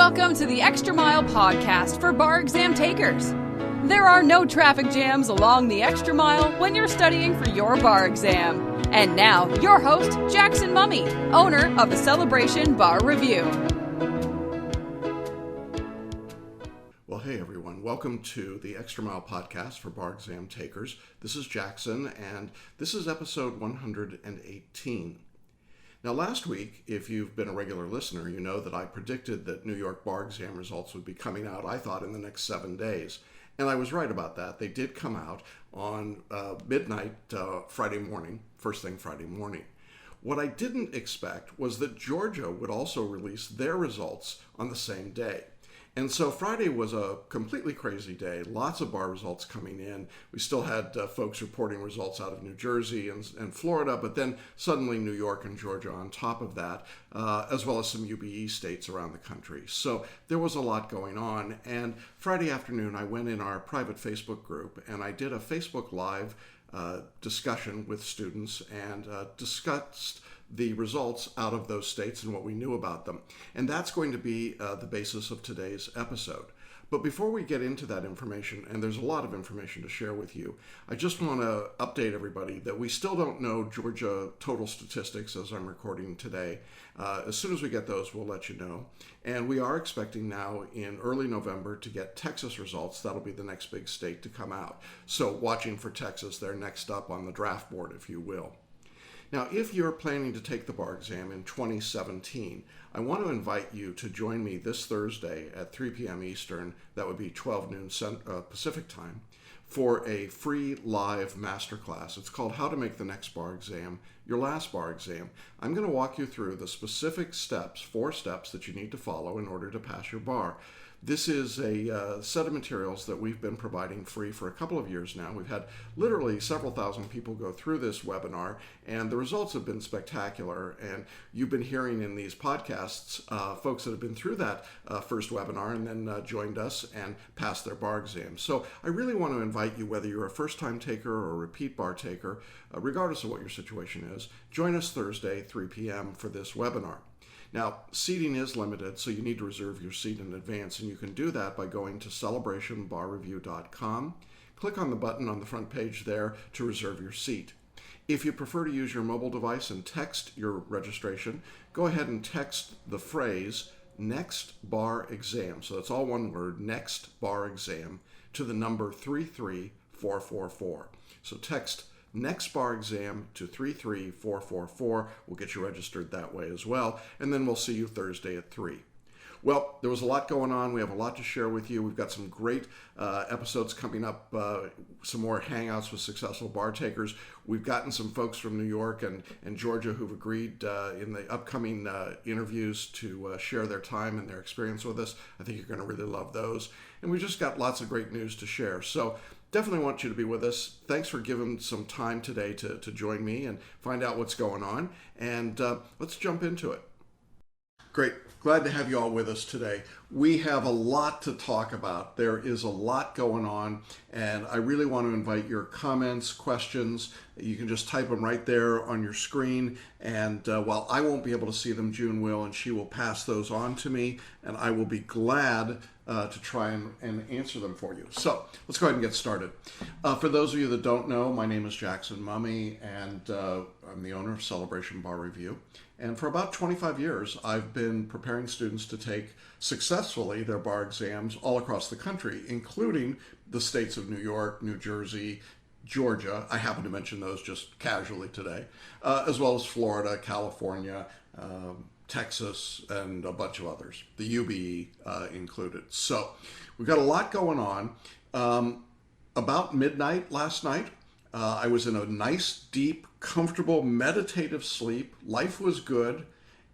Welcome to the Extra Mile podcast for bar exam takers. There are no traffic jams along the Extra Mile when you're studying for your bar exam. And now, your host, Jackson Mummy, owner of the Celebration Bar Review. Well, hey everyone, welcome to the Extra Mile podcast for bar exam takers. This is Jackson, and this is episode 118. Now, last week, if you've been a regular listener, you know that I predicted that New York bar exam results would be coming out, I thought, in the next 7 days. And I was right about that. They did come out on midnight Friday morning, first thing Friday morning. What I didn't expect was that Georgia would also release their results on the same day. And so Friday was a completely crazy day, lots of bar results coming in. We still had folks reporting results out of New Jersey and Florida, but then suddenly New York and Georgia on top of that, as well as some UBE states around the country. So there was a lot going on. And Friday afternoon, I went in our private Facebook group and I did a Facebook Live discussion with students and discussed the results out of those states and what we knew about them. And that's going to be the basis of today's episode. But before we get into that information, and there's a lot of information to share with you, I just want to update everybody that we still don't know Georgia total statistics as I'm recording today. As soon as we get those, we'll let you know. And we are expecting now in early November to get Texas results. That'll be the next big state to come out. So watching for Texas, they're next up on the draft board, if you will. Now, if you're planning to take the bar exam in 2017, I want to invite you to join me this Thursday at 3 p.m. Eastern, that would be 12 noon Pacific time, for a free live masterclass. It's called How to Make the Next Bar Exam Your Last Bar Exam. I'm going to walk you through the specific steps, 4 steps that you need to follow in order to pass your bar. This is a set of materials that we've been providing free for a couple of years now. We've had literally several thousand people go through this webinar, and the results have been spectacular. And you've been hearing in these podcasts folks that have been through that first webinar and then joined us and passed their bar exam. So I really want to invite you, whether you're a first-time taker or a repeat bar taker, regardless of what your situation is, join us Thursday, 3 p.m. for this webinar. Now, seating is limited, so you need to reserve your seat in advance, and you can do that by going to celebrationbarreview.com. Click on the button on the front page there to reserve your seat. If you prefer to use your mobile device and text your registration, go ahead and text the phrase Next Bar Exam. So that's all one word, Next Bar Exam, to the number 33444. So text Next Bar Exam to 33444. We'll get you registered that way as well. And then we'll see you Thursday at 3. Well, there was a lot going on. We have a lot to share with you. We've got some great episodes coming up, some more hangouts with successful bar takers. We've gotten some folks from New York and Georgia who've agreed in the upcoming interviews to share their time and their experience with us. I think you're going to really love those. And we've just got lots of great news to share. So definitely want you to be with us. Thanks for giving some time today to join me and find out what's going on. And let's jump into it. Great. Glad to have you all with us today. We have a lot to talk about. There is a lot going on, and I really want to invite your comments, questions. You can just type them right there on your screen, and while I won't be able to see them, June will, and she will pass those on to me, and I will be glad to try and answer them for you. So let's go ahead and get started. For those of you that don't know, my name is Jackson Mummy, and I'm the owner of Celebration Bar Review. And for about 25 years, I've been preparing students to take successfully their bar exams all across the country, including the states of New York, New Jersey, Georgia. I happen to mention those just casually today, as well as Florida, California, Texas, and a bunch of others, the UBE included. So we've got a lot going on. About midnight last night, I was in a nice, deep, comfortable, meditative sleep. Life was good,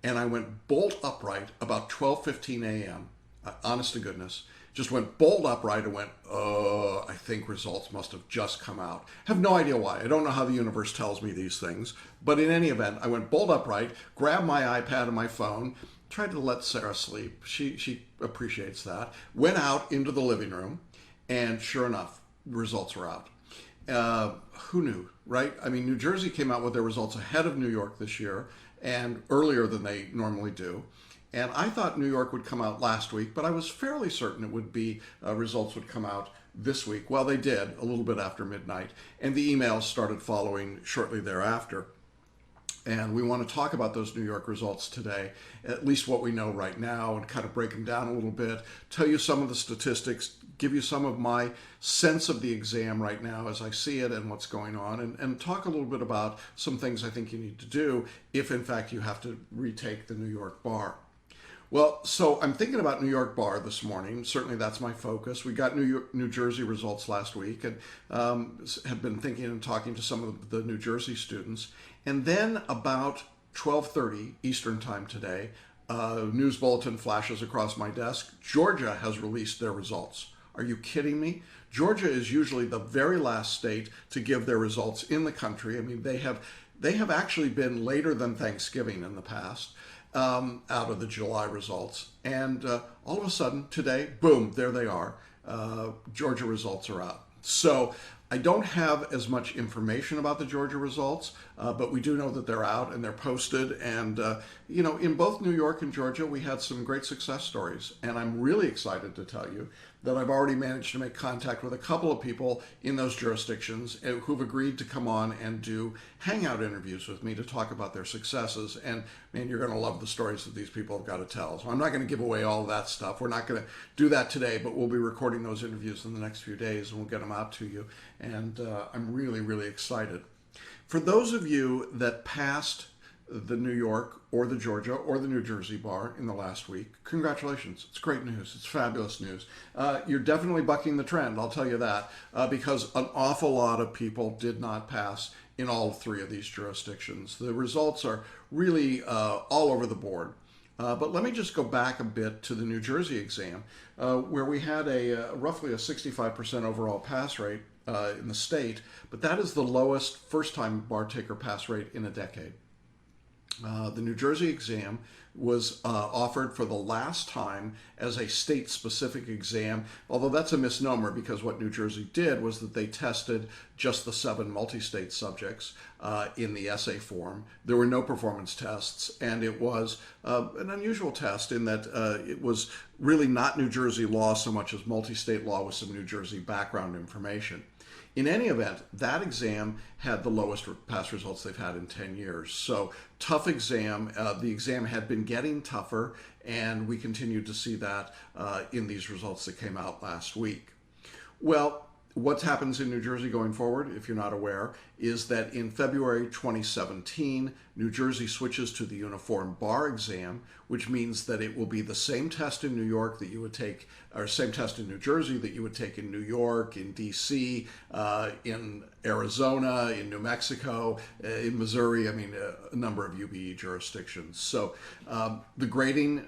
and I went bolt upright about 12:15 a.m. Honest to goodness. Just went bolt upright and went, I think results must have just come out. Have no idea why. I don't know how the universe tells me these things. But in any event, I went bolt upright, grabbed my iPad and my phone, tried to let Sarah sleep. She appreciates that. Went out into the living room, and sure enough, the results were out. Who knew, right? I mean, New Jersey came out with their results ahead of New York this year and earlier than they normally do. And I thought New York would come out last week, but I was fairly certain it would be, results would come out this week. Well, they did, a little bit after midnight, and the emails started following shortly thereafter. And we want to talk about those New York results today, at least what we know right now, and kind of break them down a little bit, tell you some of the statistics, give you some of my sense of the exam right now as I see it and what's going on, and talk a little bit about some things I think you need to do if, in fact, you have to retake the New York bar. Well, so I'm thinking about New York bar this morning. Certainly that's my focus. We got New Jersey results last week, and have been thinking and talking to some of the New Jersey students. And then about 12:30 Eastern time today, a news bulletin flashes across my desk. Georgia has released their results. Are you kidding me? Georgia is usually the very last state to give their results in the country. I mean, they have actually been later than Thanksgiving in the past. Out of the July results. And all of a sudden today, boom, there they are. Georgia results are out. So I don't have as much information about the Georgia results, but we do know that they're out and they're posted. And, in both New York and Georgia, we had some great success stories. And I'm really excited to tell you that I've already managed to make contact with a couple of people in those jurisdictions who've agreed to come on and do hangout interviews with me to talk about their successes. And man, you're going to love the stories that these people have got to tell. So I'm not going to give away all of that stuff. We're not going to do that today, but we'll be recording those interviews in the next few days and we'll get them out to you. And I'm really, really excited. For those of you that passed the New York or the Georgia or the New Jersey bar in the last week, congratulations. It's great news. It's fabulous news. You're definitely bucking the trend, I'll tell you that, because an awful lot of people did not pass in all three of these jurisdictions. The results are really all over the board. But let me just go back a bit to the New Jersey exam, where we had roughly a 65% overall pass rate in the state, but that is the lowest first-time bar taker pass rate in a decade. The New Jersey exam was offered for the last time as a state-specific exam, although that's a misnomer because what New Jersey did was that they tested just the 7 multi-state subjects in the essay form. There were no performance tests, and it was an unusual test in that it was really not New Jersey law so much as multi-state law with some New Jersey background information. In any event, that exam had the lowest pass results they've had in 10 years. So tough exam. The exam had been getting tougher, and we continued to see that in these results that came out last week. Well, what happens in New Jersey going forward, if you're not aware, is that in February 2017, New Jersey switches to the uniform bar exam, which means that it will be the same test in New York that you would take, or same test in New Jersey that you would take in New York, in DC, in Arizona, in New Mexico, in Missouri, a number of UBE jurisdictions. So the grading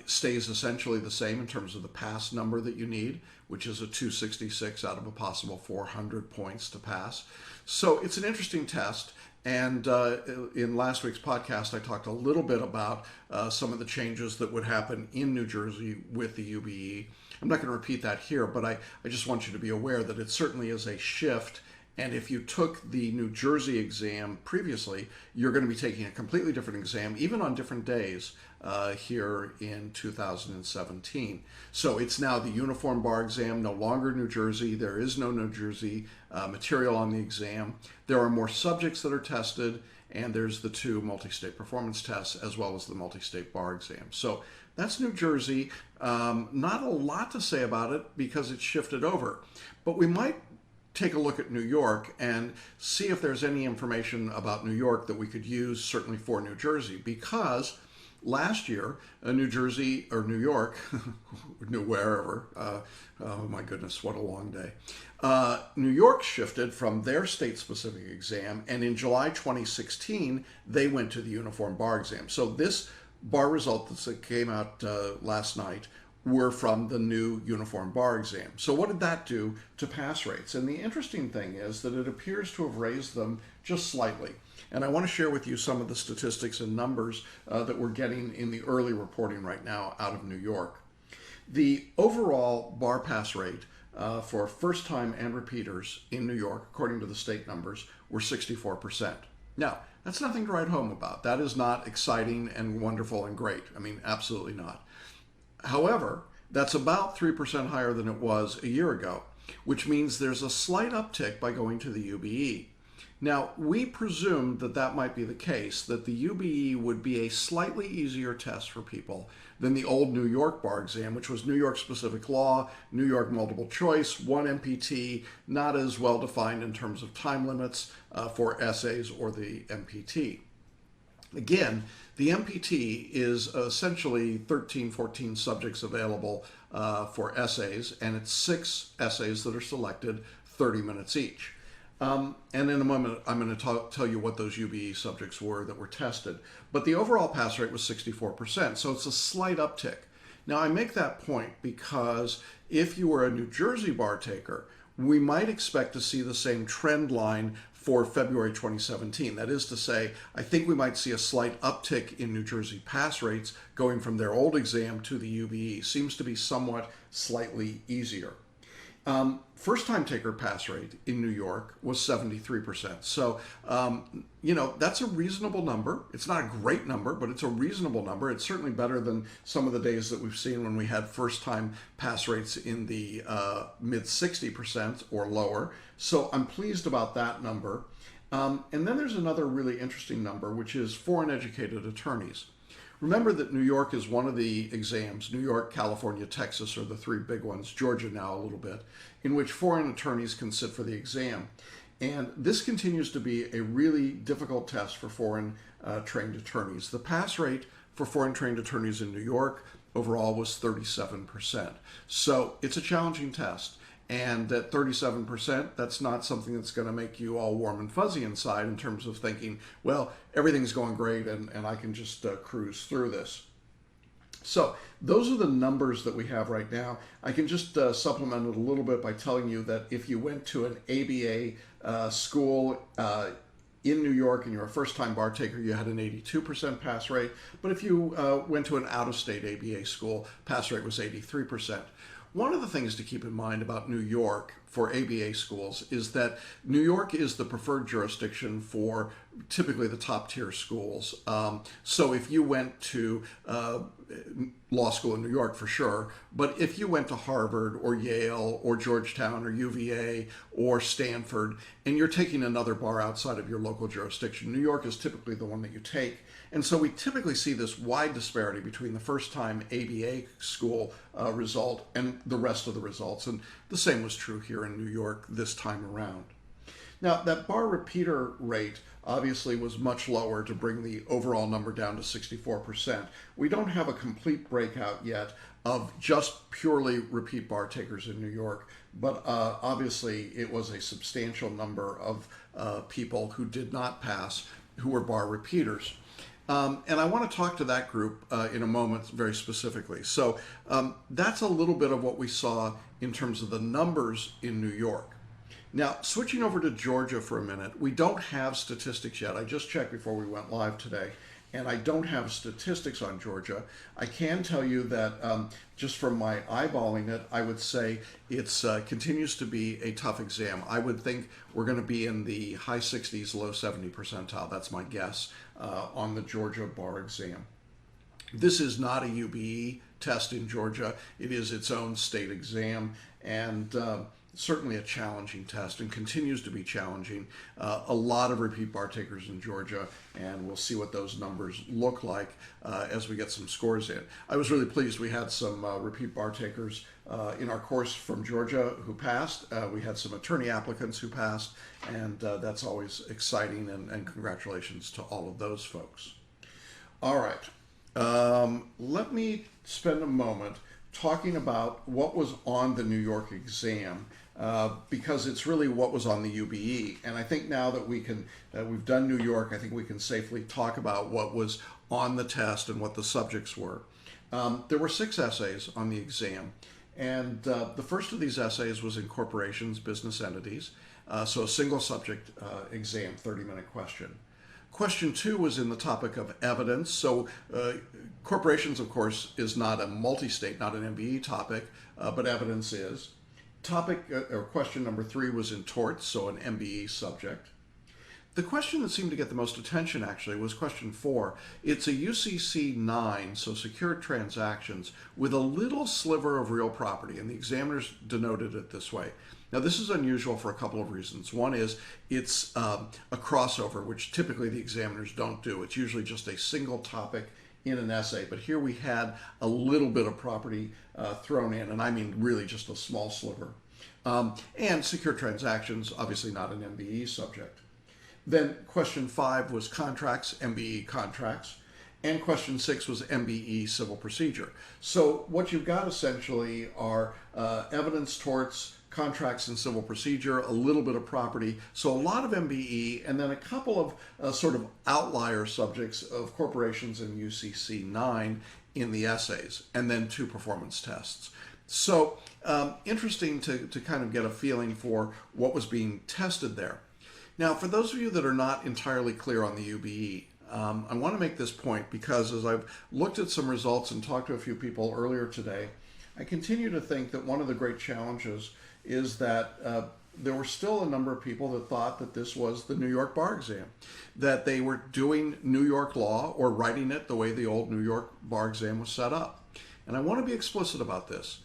stays essentially the same in terms of the pass number that you need, which is a 266 out of a possible 400 points to pass. So it's an interesting test. And in last week's podcast, I talked a little bit about some of the changes that would happen in New Jersey with the UBE. I'm not going to repeat that here, but I just want you to be aware that it certainly is a shift. And if you took the New Jersey exam previously, you're going to be taking a completely different exam, even on different days here in 2017. So it's now the uniform bar exam, no longer New Jersey. There is no New Jersey material on the exam. There are more subjects that are tested, and there's the 2 multi-state performance tests as well as the multi-state bar exam. So that's New Jersey. Not a lot to say about it because it's shifted over, but we might take a look at New York and see if there's any information about New York that we could use certainly for New Jersey, because last year, New Jersey, or New York, wherever, oh my goodness, what a long day. New York shifted from their state-specific exam, and in July 2016, they went to the uniform bar exam. So this bar result that came out last night were from the new uniform bar exam. So what did that do to pass rates? And the interesting thing is that it appears to have raised them just slightly. And I want to share with you some of the statistics and numbers that we're getting in the early reporting right now out of New York. The overall bar pass rate for first-time and repeaters in New York, according to the state numbers, were 64%. Now, That's nothing to write home about. That is not exciting and wonderful and great. I mean, absolutely not. However, that's about 3% higher than it was a year ago, which means there's a slight uptick by going to the UBE. Now, we presumed that that might be the case, that the UBE would be a slightly easier test for people than the old New York bar exam, which was New York specific law, New York multiple choice, one MPT, not as well defined in terms of time limits for essays or the MPT. Again, the MPT is essentially 13, 14 subjects available for essays, and it's 6 essays that are selected, 30 minutes each. And in a moment, I'm going to tell you what those UBE subjects were that were tested. But the overall pass rate was 64%, so it's a slight uptick. Now, I make that point because if you were a New Jersey bar taker, we might expect to see the same trend line for February 2017. That is to say, I think we might see a slight uptick in New Jersey pass rates going from their old exam to the UBE. Seems to be somewhat slightly easier. First-time taker pass rate in New York was 73%. So, that's a reasonable number. It's not a great number, but it's a reasonable number. It's certainly better than some of the days that we've seen when we had first-time pass rates in the mid 60% or lower. So I'm pleased about that number. And then there's another really interesting number, which is foreign educated attorneys. Remember that New York is one of the exams. New York, California, Texas are the 3 big ones, Georgia now a little bit, in which foreign attorneys can sit for the exam. And this continues to be a really difficult test for foreign trained attorneys. The pass rate for foreign trained attorneys in New York overall was 37%. So it's a challenging test. And at 37%, that's not something that's going to make you all warm and fuzzy inside in terms of thinking, well, everything's going great and I can just cruise through this. So those are the numbers that we have right now. I can just supplement it a little bit by telling you that if you went to an ABA school in New York and you're a first-time bar taker, you had an 82% pass rate. But if you went to an out-of-state ABA school, pass rate was 83%. One of the things to keep in mind about New York for ABA schools is that New York is the preferred jurisdiction for typically the top tier schools. So if you went to law school in New York, for sure, but if you went to Harvard or Yale or Georgetown or UVA or Stanford and you're taking another bar outside of your local jurisdiction, New York is typically the one that you take. And so we typically see this wide disparity between the first-time ABA school result and the rest of the results. And the same was true here in New York this time around. Now, that bar repeater rate obviously was much lower to bring the overall number down to 64%. We don't have a complete breakout yet of just purely repeat bar takers in New York, but obviously it was a substantial number of people who did not pass who were bar repeaters. And I want to talk to that group in a moment very specifically. So that's a little bit of what we saw in terms of the numbers in New York. Now, switching over to Georgia for a minute, we don't have statistics yet. I just checked before we went live today, and I don't have statistics on Georgia. I can tell you that just from my eyeballing it, I would say it continues to be a tough exam. I would think we're going to be in the high 60s, low 70 percentile. That's my guess on the Georgia bar exam. This is not a UBE test in Georgia. It is its own state exam, and certainly a challenging test and continues to be challenging. A lot of repeat bar takers in Georgia, and we'll see what those numbers look like as we get some scores in. I was really pleased we had some repeat bar takers in our course from Georgia who passed. We had some attorney applicants who passed, and that's always exciting, and congratulations to all of those folks. All right, let me spend a moment talking about what was on the New York exam, because it's really what was on the UBE. And I think now that we've done New York, I think we can safely talk about what was on the test and what the subjects were. There were 6 essays on the exam, and the first of these essays was in corporations, business entities, so a single subject exam, 30-minute question. Question 2 was in the topic of evidence. So corporations, of course, is not a multi-state, not an MBE topic, but evidence is. Question number 3 was in torts, so an MBE subject. The question that seemed to get the most attention actually was question 4. It's a UCC 9, so secured transactions, with a little sliver of real property, and the examiners denoted it this way. Now this is unusual for a couple of reasons. One is it's a crossover, which typically the examiners don't do. It's usually just a single topic in an essay, but here we had a little bit of property thrown in, and I mean really just a small sliver. And secure transactions, obviously not an MBE subject. Then question 5 was contracts, MBE contracts, and question 6 was MBE civil procedure. So what you've got essentially are evidence, torts, contracts and civil procedure, a little bit of property, so a lot of MBE, and then a couple of sort of outlier subjects of corporations and UCC 9 in the essays, and then 2 performance tests. So interesting to kind of get a feeling for what was being tested there. Now, for those of you that are not entirely clear on the UBE, I want to make this point because as I've looked at some results and talked to a few people earlier today, I continue to think that one of the great challenges is that there were still a number of people that thought that this was the New York bar exam, that they were doing New York law or writing it the way the old New York bar exam was set up. And I want to be explicit about this.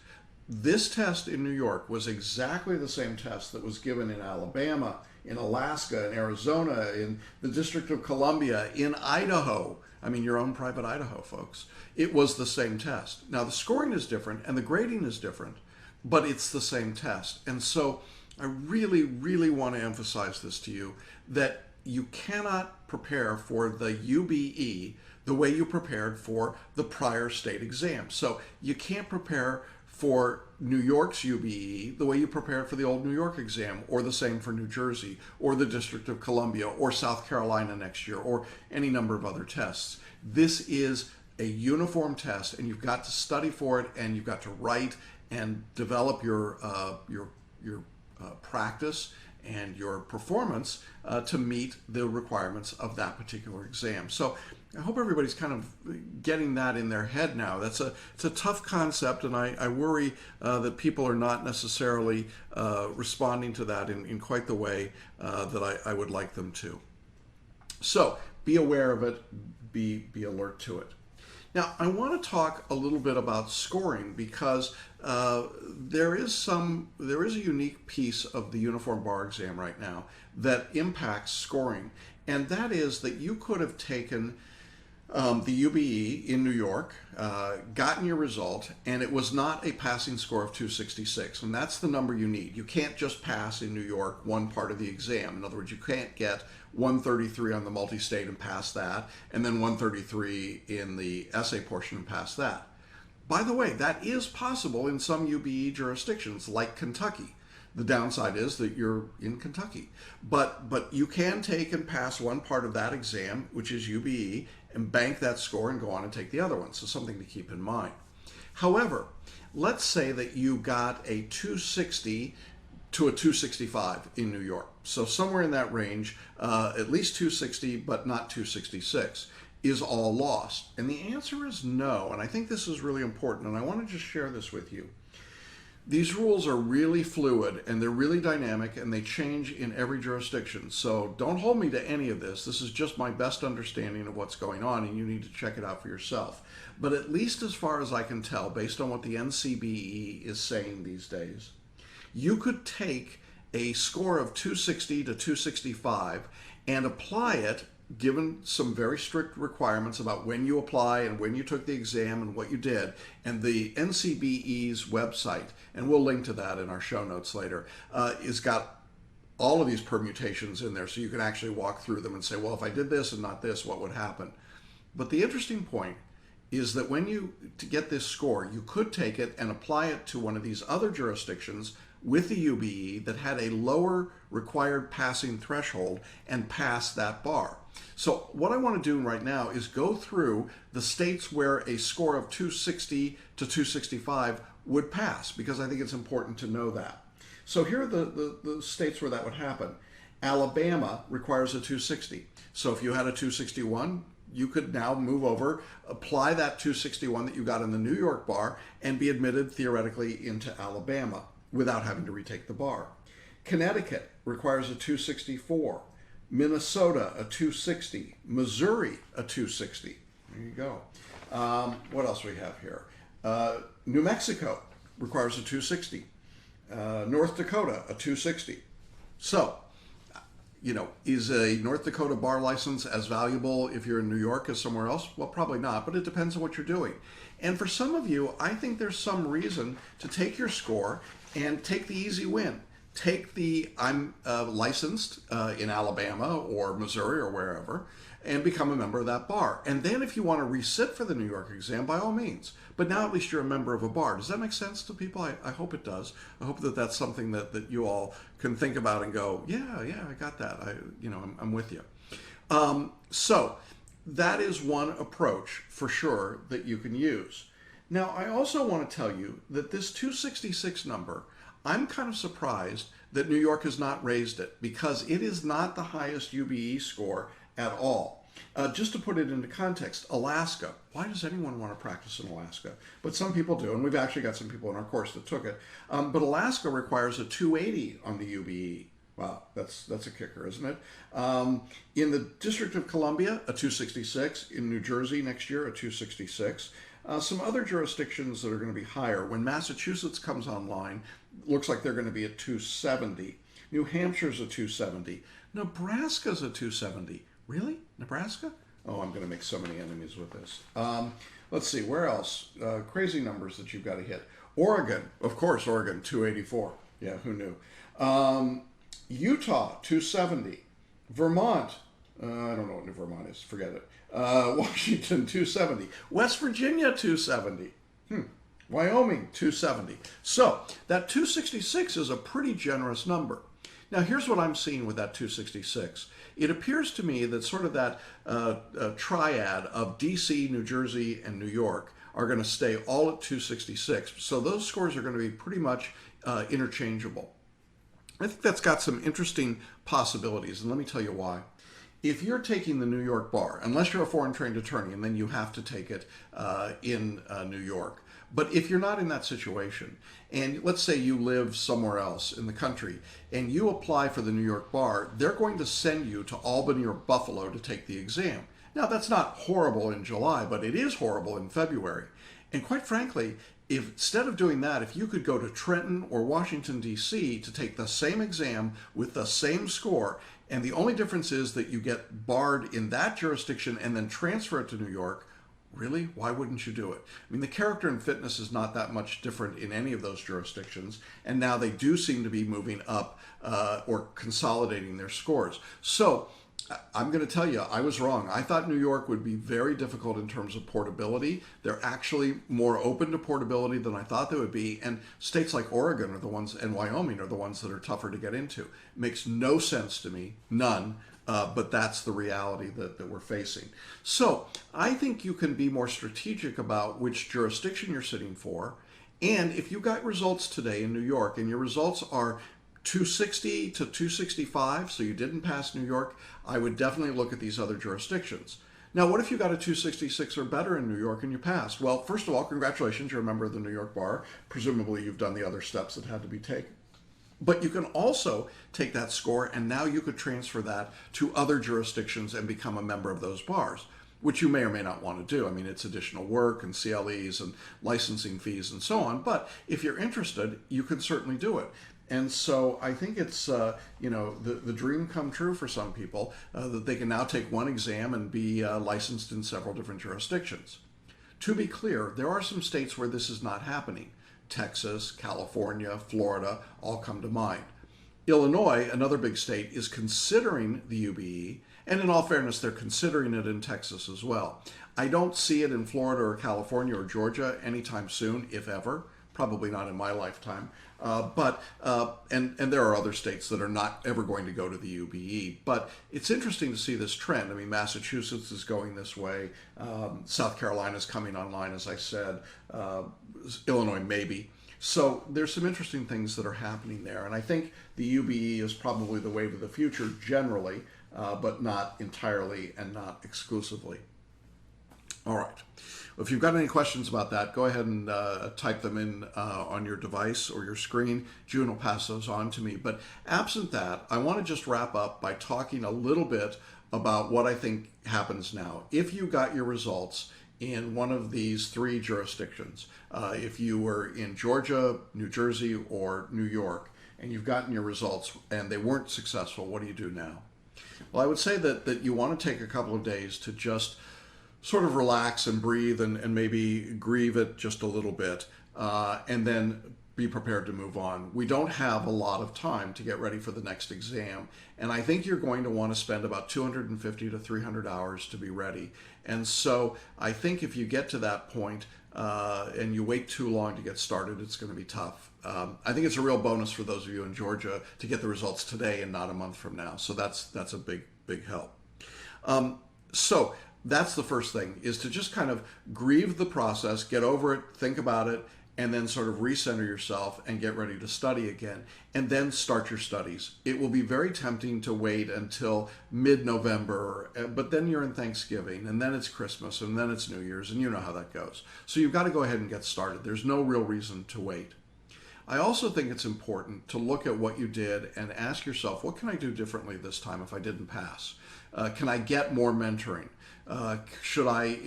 This test in New York was exactly the same test that was given in Alabama, in Alaska, in Arizona, in the District of Columbia, in Idaho. I mean, your own private Idaho, folks. It was the same test. Now, the scoring is different and the grading is different, but it's the same test. And so I really, really want to emphasize this to you, that you cannot prepare for the UBE the way you prepared for the prior state exam. So you can't prepare for New York's UBE the way you prepared for the old New York exam, or the same for New Jersey, or the District of Columbia, or South Carolina next year, or any number of other tests. This is a uniform test, and you've got to study for it, and you've got to write and develop your practice and your performance to meet the requirements of that particular exam. So I hope everybody's kind of getting that in their head now. It's a tough concept, and I worry that people are not necessarily responding to that in quite the way that I would like them to. So be aware of it, be alert to it. Now, I want to talk a little bit about scoring because there is a unique piece of the Uniform Bar Exam right now that impacts scoring, and that is that you could have taken the UBE in New York, gotten your result, and it was not a passing score of 266, and that's the number you need. You can't just pass in New York one part of the exam. In other words, you can't get 133 on the multi-state and pass that, and then 133 in the essay portion and pass that. By the way, that is possible in some UBE jurisdictions, like Kentucky. The downside is that you're in Kentucky. But you can take and pass one part of that exam, which is UBE, and bank that score and go on and take the other one. So something to keep in mind. However, let's say that you got a 260 to a 265 in New York. So somewhere in that range, at least 260, but not 266. Is all lost? And the answer is no. And I think this is really important, and I want to just share this with you. These rules are really fluid, and they're really dynamic, and they change in every jurisdiction. So don't hold me to any of this. This is just my best understanding of what's going on, and you need to check it out for yourself. But at least as far as I can tell, based on what the NCBE is saying these days, you could take a score of 260 to 265 and apply it, given some very strict requirements about when you apply and when you took the exam and what you did. And the NCBE's website, and we'll link to that in our show notes later, is got all of these permutations in there, so you can actually walk through them and say, well, if I did this and not this, what would happen? But the interesting point is that when to get this score, you could take it and apply it to one of these other jurisdictions with the UBE that had a lower required passing threshold and pass that bar. So what I want to do right now is go through the states where a score of 260 to 265 would pass, because I think it's important to know that. So here are the states where that would happen. Alabama requires a 260. So if you had a 261, you could now move over, apply that 261 that you got in the New York bar, and be admitted theoretically into Alabama without having to retake the bar. Connecticut requires a 264. Minnesota, a 260. Missouri, a 260. There you go. What else we have here? New Mexico requires a 260. North Dakota, a 260. So, is a North Dakota bar license as valuable if you're in New York as somewhere else? Well, probably not, but it depends on what you're doing. And for some of you, I think there's some reason to take your score and take the easy win. Take the I'm licensed in Alabama or Missouri or wherever and become a member of that bar. And then if you want to resit for the New York exam, by all means. But now at least you're a member of a bar. Does that make sense to people? I hope it does. I hope that that's something that you all can think about and go, yeah, I got that. I'm with you. So that is one approach for sure that you can use. Now, I also want to tell you that this 266 number, I'm kind of surprised that New York has not raised it because it is not the highest UBE score at all. Just to put it into context, Alaska. Why does anyone want to practice in Alaska? But some people do, and we've actually got some people in our course that took it. But Alaska requires a 280 on the UBE. Wow, that's a kicker, isn't it? In the District of Columbia, a 266. In New Jersey next year, a 266. Some other jurisdictions that are going to be higher. When Massachusetts comes online, looks like they're going to be at 270. New Hampshire's a 270. Nebraska's a 270. Really? Nebraska? Oh, I'm going to make so many enemies with this. Let's see, where else? Crazy numbers that you've got to hit. Oregon, of course, Oregon, 284. Yeah, who knew? Utah, 270. Vermont, I don't know what New Vermont is, forget it. Washington, 270. West Virginia, 270. Wyoming, 270. So that 266 is a pretty generous number. Now, here's what I'm seeing with that 266. It appears to me that sort of that triad of DC, New Jersey, and New York are going to stay all at 266. So those scores are going to be pretty much interchangeable. I think that's got some interesting possibilities, and let me tell you why. If you're taking the New York bar, unless you're a foreign trained attorney, and then you have to take it in New York. But if you're not in that situation, and let's say you live somewhere else in the country, and you apply for the New York bar, they're going to send you to Albany or Buffalo to take the exam. Now, that's not horrible in July, but it is horrible in February. And quite frankly, if instead of doing that, if you could go to Trenton or Washington, D.C. to take the same exam with the same score, and the only difference is that you get barred in that jurisdiction and then transfer it to New York, really? Why wouldn't you do it? I mean, the character and fitness is not that much different in any of those jurisdictions, and now they do seem to be moving up or consolidating their scores. So I'm going to tell you, I was wrong. I thought New York would be very difficult in terms of portability. They're actually more open to portability than I thought they would be, and states like Oregon are the ones, and Wyoming are the ones that are tougher to get into. It makes no sense to me, none. But that's the reality that we're facing. So I think you can be more strategic about which jurisdiction you're sitting for. And if you got results today in New York and your results are 260 to 265, so you didn't pass New York, I would definitely look at these other jurisdictions. Now, what if you got a 266 or better in New York and you passed? Well, first of all, congratulations, you're a member of the New York Bar. Presumably you've done the other steps that had to be taken. But you can also take that score and now you could transfer that to other jurisdictions and become a member of those bars, which you may or may not want to do. I mean, it's additional work and CLEs and licensing fees and so on. But if you're interested, you can certainly do it. And so I think it's, the dream come true for some people that they can now take one exam and be licensed in several different jurisdictions. To be clear, there are some states where this is not happening. Texas, California, Florida, all come to mind. Illinois, another big state, is considering the UBE, and in all fairness, they're considering it in Texas as well. I don't see it in Florida or California or Georgia anytime soon, if ever. Probably not in my lifetime. But there are other states that are not ever going to go to the UBE. But it's interesting to see this trend. I mean, Massachusetts is going this way. South Carolina is coming online, as I said. Illinois, maybe. So there's some interesting things that are happening there. And I think the UBE is probably the wave of the future generally, but not entirely and not exclusively. All right. If you've got any questions about that, go ahead and type them in on your device or your screen. June will pass those on to me. But absent that, I want to just wrap up by talking a little bit about what I think happens now. If you got your results in one of these three jurisdictions, if you were in Georgia, New Jersey, or New York, and you've gotten your results and they weren't successful, what do you do now? Well, I would say that you want to take a couple of days to just sort of relax and breathe and maybe grieve it just a little bit, and then be prepared to move on. We don't have a lot of time to get ready for the next exam, and I think you're going to want to spend about 250 to 300 hours to be ready. And so I think if you get to that point and you wait too long to get started, it's going to be tough. I think it's a real bonus for those of you in Georgia to get the results today and not a month from now. So that's a big help. So that's the first thing, is to just kind of grieve the process, get over it, think about it, and then sort of recenter yourself and get ready to study again, and then start your studies. It will be very tempting to wait until mid-November, but then you're in Thanksgiving, and then it's Christmas, and then it's New Year's, and you know how that goes. So you've got to go ahead and get started. There's no real reason to wait. I also think it's important to look at what you did and ask yourself, what can I do differently this time if I didn't pass? Can I get more mentoring? Should I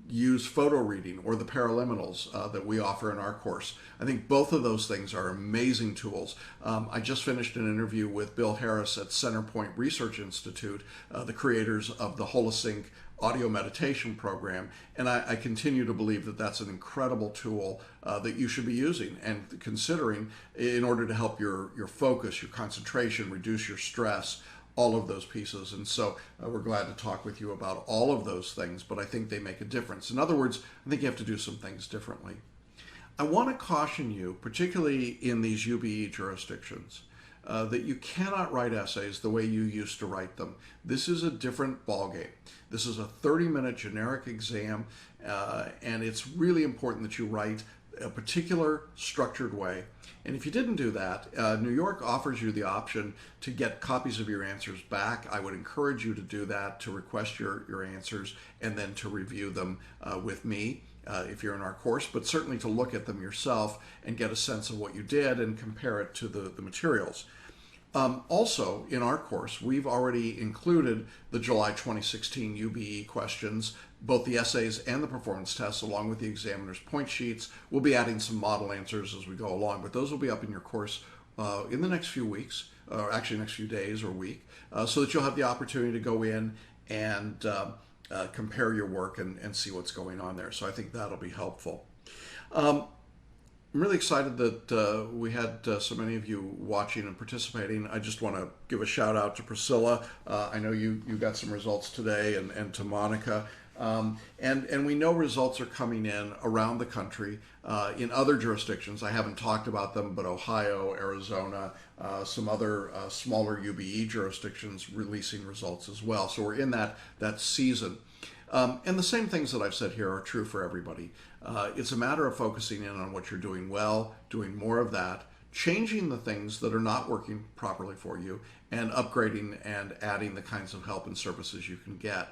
use photo reading or the paraliminals that we offer in our course? I think both of those things are amazing tools. I just finished an interview with Bill Harris at Centerpoint Research Institute, the creators of the Holosync audio meditation program, and I continue to believe that that's an incredible tool that you should be using and considering in order to help your focus, your concentration, reduce your stress, all of those pieces. And so we're glad to talk with you about all of those things, but I think they make a difference. In other words, I think you have to do some things differently. I want to caution you, particularly in these UBE jurisdictions, that you cannot write essays the way you used to write them. This is a different ballgame. This is a 30-minute generic exam, and it's really important that you write a particular structured way. And if you didn't do that, New York offers you the option to get copies of your answers back. I would encourage you to do that, to request your answers, and then to review them with me if you're in our course, but certainly to look at them yourself and get a sense of what you did and compare it to the materials. Also, in our course, we've already included the July 2016 UBE questions, both the essays and the performance tests, along with the examiner's point sheets. We'll be adding some model answers as we go along, but those will be up in your course in the next few weeks, or actually next few days or week, so that you'll have the opportunity to go in and compare your work and see what's going on there. So I think that'll be helpful. I'm really excited that we had so many of you watching and participating. I just want to give a shout out to Priscilla. I know you got some results today, and to Monica. And we know results are coming in around the country in other jurisdictions. I haven't talked about them, but Ohio, Arizona, some other smaller UBE jurisdictions releasing results as well. So we're in that season. And the same things that I've said here are true for everybody. It's a matter of focusing in on what you're doing well, doing more of that, changing the things that are not working properly for you, and upgrading and adding the kinds of help and services you can get.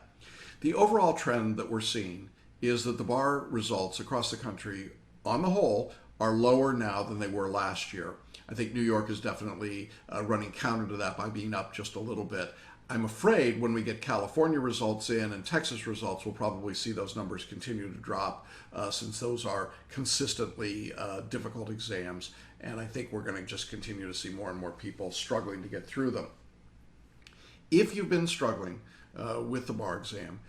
The overall trend that we're seeing is that the bar results across the country, on the whole, are lower now than they were last year. I think New York is definitely running counter to that by being up just a little bit. I'm afraid when we get California results in and Texas results, we'll probably see those numbers continue to drop since those are consistently difficult exams. And I think we're going to just continue to see more and more people struggling to get through them. If you've been struggling with the bar exam,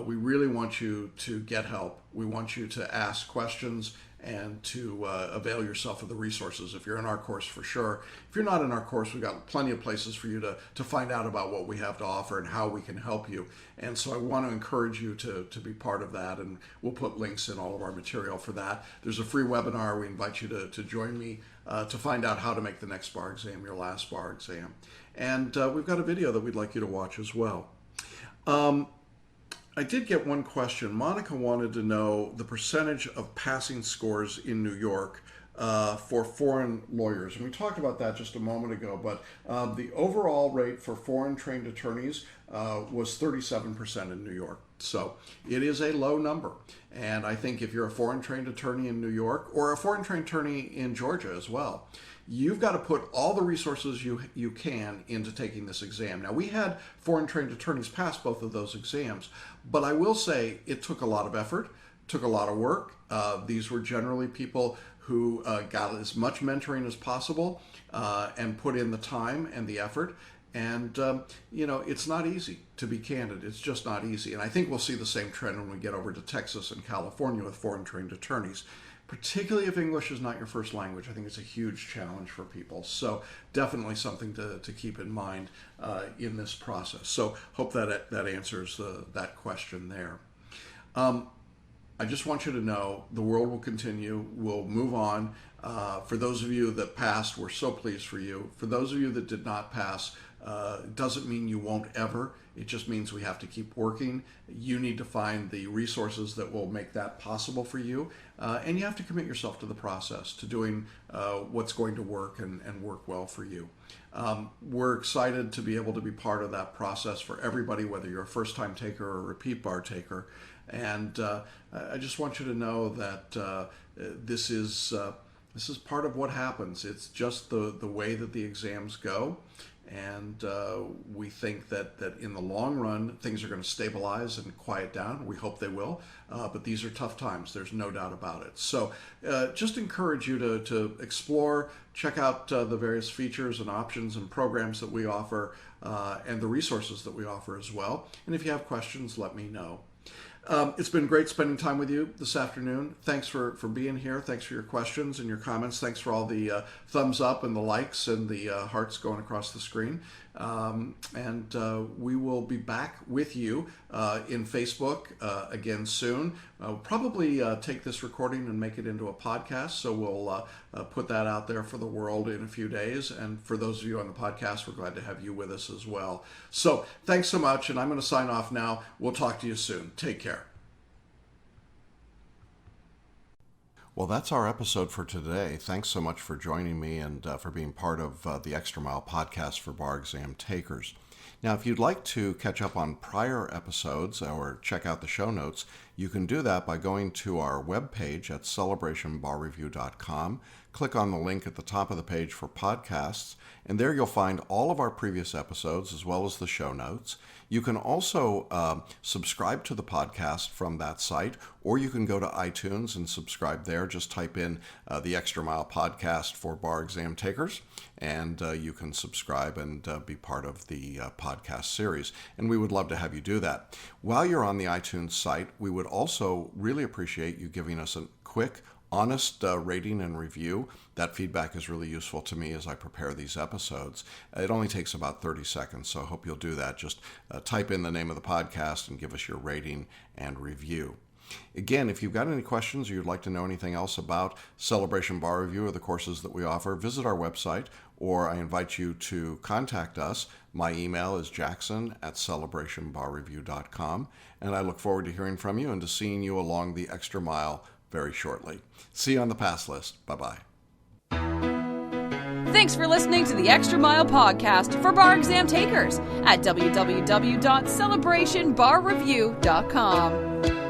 we really want you to get help. We want you to ask questions and to avail yourself of the resources. If you're in our course, for sure. If you're not in our course, we've got plenty of places for you to find out about what we have to offer and how we can help you. And so I want to encourage you to be part of that, and we'll put links in all of our material for that. There's a free webinar. We invite you to join me to find out how to make the next bar exam your last bar exam. And we've got a video that we'd like you to watch as well. I did get one question. Monica wanted to know the percentage of passing scores in New York for foreign lawyers. And we talked about that just a moment ago, but the overall rate for foreign trained attorneys was 37% in New York. So it is a low number. And I think if you're a foreign trained attorney in New York or a foreign trained attorney in Georgia as well, you've got to put all the resources you can into taking this exam. Now, we had foreign trained attorneys pass both of those exams, but I will say it took a lot of effort, took a lot of work. These were generally people who got as much mentoring as possible and put in the time and the effort. And, it's not easy, to be candid. It's just not easy. And I think we'll see the same trend when we get over to Texas and California with foreign trained attorneys, particularly if English is not your first language. I think it's a huge challenge for people. So definitely something to keep in mind in this process. So hope that answers that question there. I just want you to know the world will continue. We'll move on. For those of you that passed, we're so pleased for you. For those of you that did not pass, it doesn't mean you won't ever. It just means we have to keep working. You need to find the resources that will make that possible for you. And you have to commit yourself to the process, to doing what's going to work and work well for you. We're excited to be able to be part of that process for everybody, whether you're a first-time taker or a repeat bar taker. And I just want you to know that this is part of what happens. It's just the way that the exams go. And we think that in the long run, things are going to stabilize and quiet down. We hope they will. But these are tough times. There's no doubt about it. So just encourage you to explore, check out the various features and options and programs that we offer and the resources that we offer as well. And if you have questions, let me know. It's been great spending time with you this afternoon. Thanks for being here. Thanks for your questions and your comments. Thanks for all the thumbs up and the likes and the hearts going across the screen. And we will be back with you in Facebook again soon. We'll probably take this recording and make it into a podcast. So we'll put that out there for the world in a few days. And for those of you on the podcast, we're glad to have you with us as well. So thanks so much. And I'm going to sign off now. We'll talk to you soon. Take care. Well, that's our episode for today. Thanks so much for joining me and for being part of the Extra Mile podcast for bar exam takers. Now, if you'd like to catch up on prior episodes or check out the show notes, you can do that by going to our webpage at celebrationbarreview.com. Click on the link at the top of the page for podcasts, and there you'll find all of our previous episodes as well as the show notes. You can also subscribe to the podcast from that site, or you can go to iTunes and subscribe there. Just type in the Extra Mile podcast for bar exam takers, and you can subscribe and be part of the podcast series. And we would love to have you do that. While you're on the iTunes site, we would also really appreciate you giving us a quick, honest rating and review. That feedback is really useful to me as I prepare these episodes. It only takes about 30 seconds, so I hope you'll do that. Just type in the name of the podcast and give us your rating and review. Again, if you've got any questions or you'd like to know anything else about Celebration Bar Review or the courses that we offer, visit our website, or I invite you to contact us. My email is jackson@celebrationbarreview.com, and I look forward to hearing from you and to seeing you along the extra mile very shortly. See you on the pass list. Bye-bye. Thanks for listening to the Extra Mile podcast for bar exam takers at www.celebrationbarreview.com.